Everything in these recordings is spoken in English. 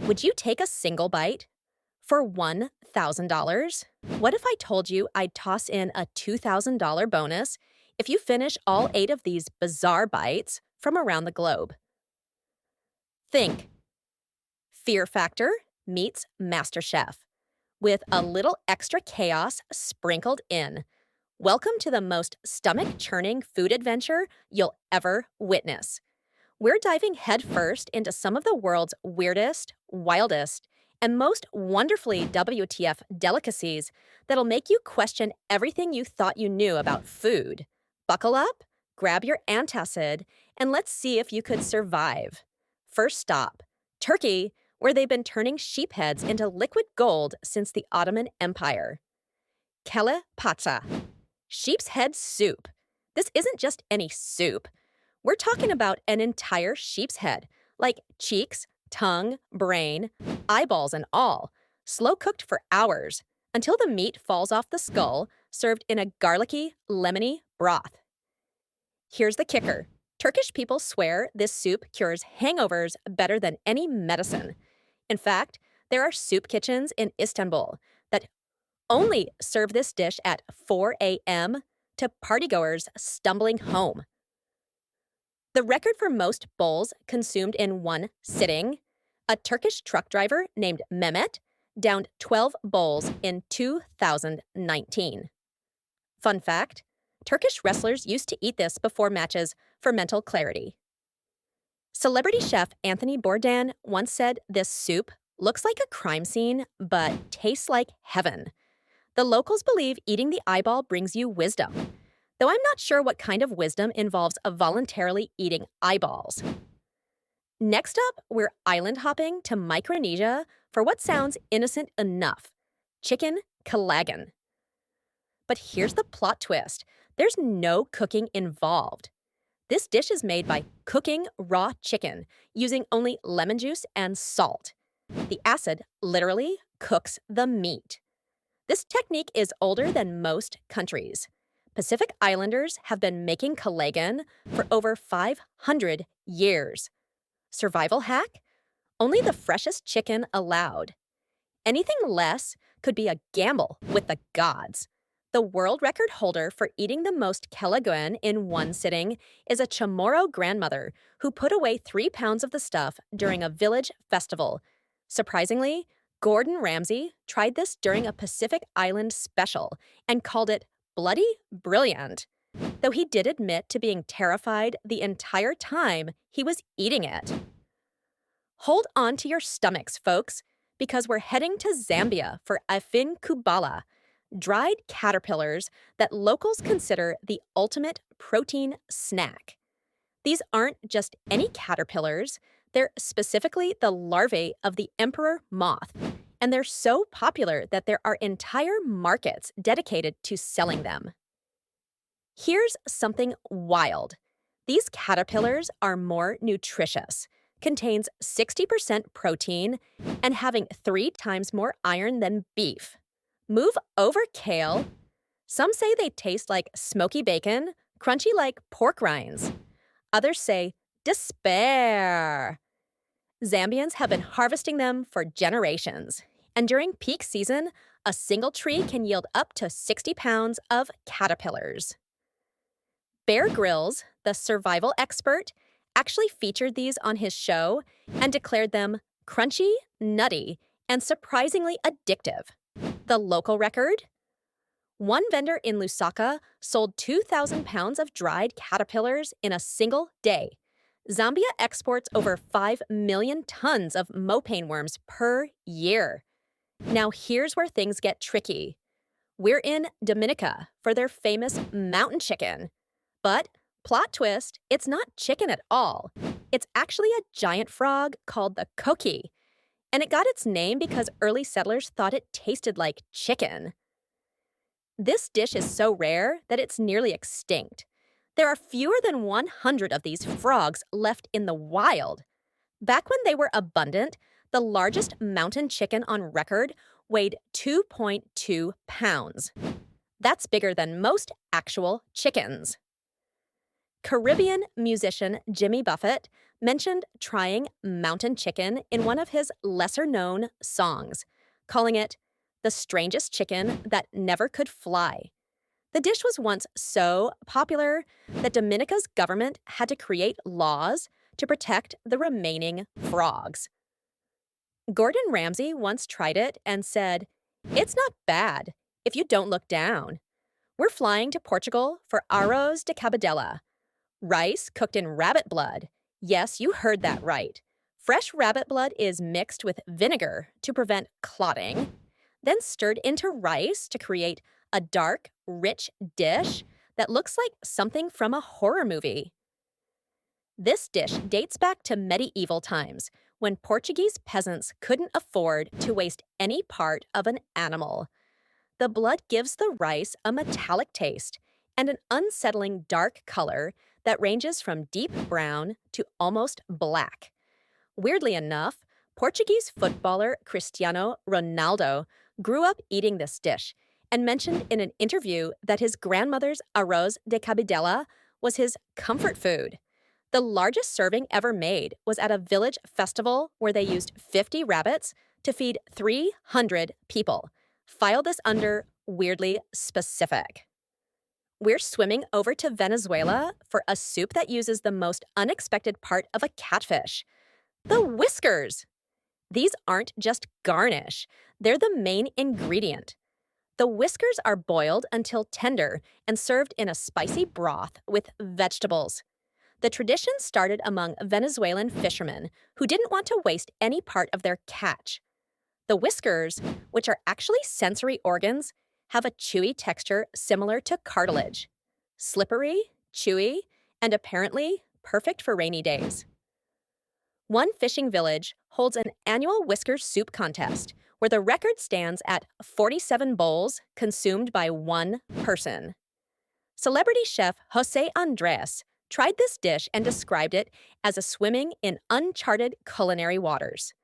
Would you take a single bite for $1,000? What if I told you I'd toss in a $2,000 bonus if you finish all 8 of these bizarre bites from around the globe? Think Fear Factor meets MasterChef with a little extra chaos sprinkled in. Welcome to the most stomach-churning food adventure you'll ever witness. We're diving headfirst into some of the world's weirdest, wildest, and most wonderfully WTF delicacies that'll make you question everything you thought you knew about food. Buckle up, grab your antacid, and let's see if you could survive. First stop, Turkey, where they've been turning sheep heads into liquid gold since the Ottoman Empire. Kelle paça, sheep's head soup. This isn't just any soup. We're talking about an entire sheep's head, like cheeks, tongue, brain, eyeballs, and all, slow-cooked for hours, until the meat falls off the skull, served in a garlicky, lemony broth. Here's the kicker. Turkish people swear this soup cures hangovers better than any medicine. In fact, there are soup kitchens in Istanbul that only serve this dish at 4 a.m. to partygoers stumbling home. The record for most bowls consumed in one sitting, a Turkish truck driver named Mehmet downed 12 bowls in 2019. Fun fact, Turkish wrestlers used to eat this before matches for mental clarity. Celebrity chef Anthony Bourdain once said this soup looks like a crime scene, but tastes like heaven. The locals believe eating the eyeball brings you wisdom, though I'm not sure what kind of wisdom involves voluntarily eating eyeballs. Next up, we're island hopping to Micronesia for what sounds innocent enough, chicken kalagan. But here's the plot twist. There's no cooking involved. This dish is made by cooking raw chicken using only lemon juice and salt. The acid literally cooks the meat. This technique is older than most countries. Pacific Islanders have been making kalagan for over 500 years. Survival hack? Only the freshest chicken allowed. Anything less could be a gamble with the gods. The world record holder for eating the most kalagan in one sitting is a Chamorro grandmother who put away 3 pounds of the stuff during a village festival. Surprisingly, Gordon Ramsay tried this during a Pacific Island special and called it bloody brilliant, though he did admit to being terrified the entire time he was eating it. Hold on to your stomachs, folks, because we're heading to Zambia for afin kubala, dried caterpillars that locals consider the ultimate protein snack. These aren't just any caterpillars, they're specifically the larvae of the emperor moth, and they're so popular that there are entire markets dedicated to selling them. Here's something wild. These caterpillars are more nutritious, contains 60% protein, and having 3 times more iron than beef. Move over, kale. Some say they taste like smoky bacon, crunchy like pork rinds. Others say, despair. Zambians have been harvesting them for generations, and during peak season, a single tree can yield up to 60 pounds of caterpillars. Bear Grylls, the survival expert, actually featured these on his show and declared them crunchy, nutty, and surprisingly addictive. The local record? One vendor in Lusaka sold 2,000 pounds of dried caterpillars in a single day. Zambia exports over 5 million tons of mopane worms per year. Now here's where things get tricky. We're in Dominica for their famous mountain chicken. But, plot twist, it's not chicken at all. It's actually a giant frog called the coqui. And it got its name because early settlers thought it tasted like chicken. This dish is so rare that it's nearly extinct. There are fewer than 100 of these frogs left in the wild. Back when they were abundant, the largest mountain chicken on record weighed 2.2 pounds. That's bigger than most actual chickens. Caribbean musician Jimmy Buffett, mentioned trying mountain chicken in one of his lesser-known songs, calling it the strangest chicken that never could fly. The dish was once so popular that Dominica's government had to create laws to protect the remaining frogs. Gordon Ramsay once tried it and said, "It's not bad if you don't look down." We're flying to Portugal for arroz de cabidela, rice cooked in rabbit blood. Yes, you heard that right. Fresh rabbit blood is mixed with vinegar to prevent clotting, then stirred into rice to create a dark, rich dish that looks like something from a horror movie. This dish dates back to medieval times when Portuguese peasants couldn't afford to waste any part of an animal. The blood gives the rice a metallic taste and an unsettling dark color that ranges from deep brown to almost black. Weirdly enough, Portuguese footballer Cristiano Ronaldo grew up eating this dish and mentioned in an interview that his grandmother's arroz de cabidela was his comfort food. The largest serving ever made was at a village festival where they used 50 rabbits to feed 300 people. File this under weirdly specific. We're swimming over to Venezuela for a soup that uses the most unexpected part of a catfish: the whiskers. These aren't just garnish, they're the main ingredient. The whiskers are boiled until tender and served in a spicy broth with vegetables. The tradition started among Venezuelan fishermen who didn't want to waste any part of their catch. The whiskers, which are actually sensory organs, have a chewy texture similar to cartilage. Slippery, chewy, and apparently perfect for rainy days. One fishing village holds an annual whiskers soup contest where the record stands at 47 bowls consumed by one person. Celebrity chef Jose Andres tried this dish and described it as a swimming in uncharted culinary waters,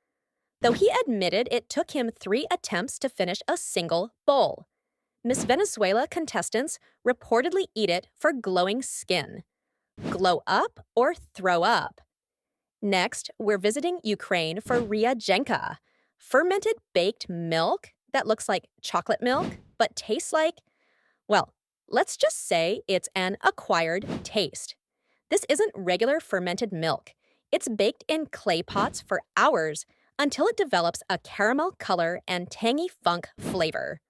though he admitted it took him 3 attempts to finish a single bowl. Miss Venezuela contestants reportedly eat it for glowing skin. Glow up or throw up? Next, we're visiting Ukraine for ryajenka, fermented baked milk that looks like chocolate milk but tastes like, well, let's just say it's an acquired taste. This isn't regular fermented milk. It's baked in clay pots for hours until it develops a caramel color and tangy funk flavor.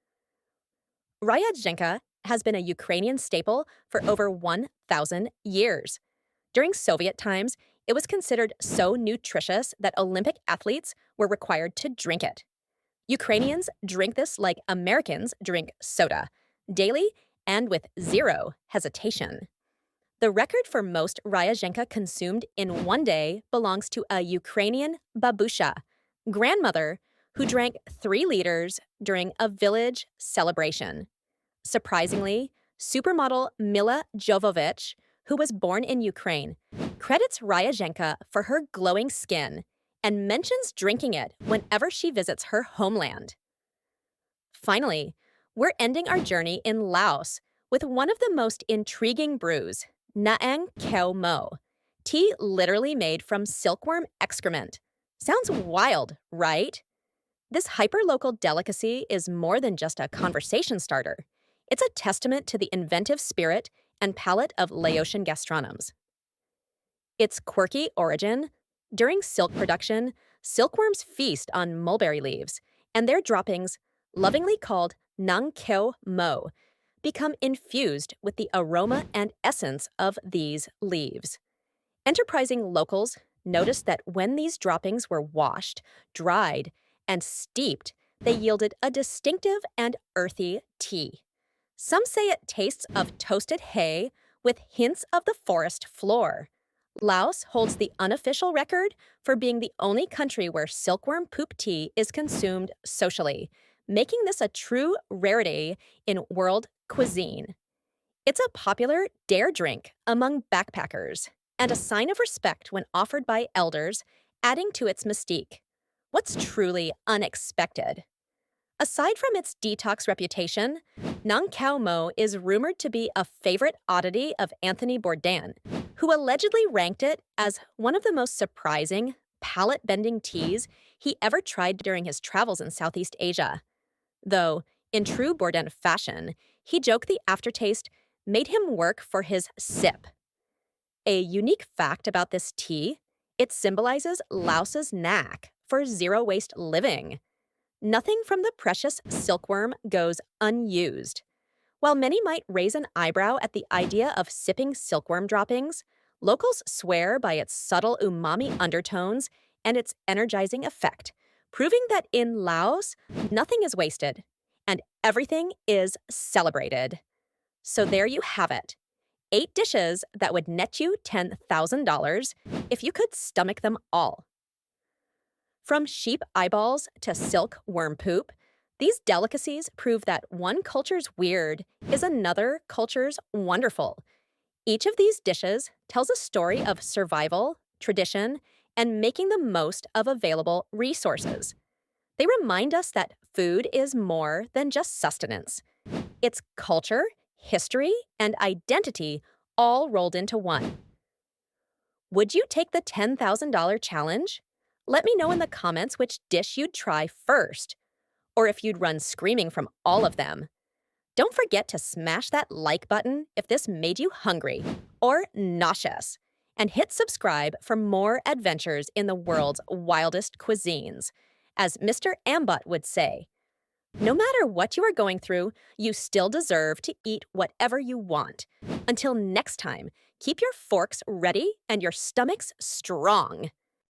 Ryajenka has been a Ukrainian staple for over 1,000 years. During Soviet times, it was considered so nutritious that Olympic athletes were required to drink it. Ukrainians drink this like Americans drink soda, daily and with zero hesitation. The record for most ryajenka consumed in one day belongs to a Ukrainian babusha, grandmother, who drank 3 liters during a village celebration. Surprisingly, supermodel Mila Jovovich, who was born in Ukraine, credits ryajenka for her glowing skin and mentions drinking it whenever she visits her homeland. Finally, we're ending our journey in Laos with one of the most intriguing brews, Naang Kheo Mo, tea literally made from silkworm excrement. Sounds wild, right? This hyperlocal delicacy is more than just a conversation starter. It's a testament to the inventive spirit and palate of Laotian gastronomes. Its quirky origin: during silk production, silkworms feast on mulberry leaves, and their droppings, lovingly called Nang Kheo Mo, become infused with the aroma and essence of these leaves. Enterprising locals noticed that when these droppings were washed, dried, and steeped, they yielded a distinctive and earthy tea. Some say it tastes of toasted hay with hints of the forest floor. Laos holds the unofficial record for being the only country where silkworm poop tea is consumed socially, making this a true rarity in world cuisine. It's a popular dare drink among backpackers and a sign of respect when offered by elders, adding to its mystique. What's truly unexpected? Aside from its detox reputation, Nang Khao Mo is rumored to be a favorite oddity of Anthony Bourdain, who allegedly ranked it as one of the most surprising, palate-bending teas he ever tried during his travels in Southeast Asia. Though, in true Bourdain fashion, he joked the aftertaste made him work for his sip. A unique fact about this tea, it symbolizes Laos's knack for zero-waste living. Nothing from the precious silkworm goes unused. While many might raise an eyebrow at the idea of sipping silkworm droppings, locals swear by its subtle umami undertones and its energizing effect, proving that in Laos, nothing is wasted and everything is celebrated. So there you have it. 8 dishes that would net you $10,000 if you could stomach them all. From sheep eyeballs to silk worm poop, these delicacies prove that one culture's weird is another culture's wonderful. Each of these dishes tells a story of survival, tradition, and making the most of available resources. They remind us that food is more than just sustenance. It's culture, history, and identity all rolled into one. Would you take the $10,000 challenge? Let me know in the comments which dish you'd try first, or if you'd run screaming from all of them. Don't forget to smash that like button if this made you hungry or nauseous, and hit subscribe for more adventures in the world's wildest cuisines. As Mister Ambot would say, no matter what you are going through, you still deserve to eat whatever you want. Until next time, keep your forks ready and your stomachs strong.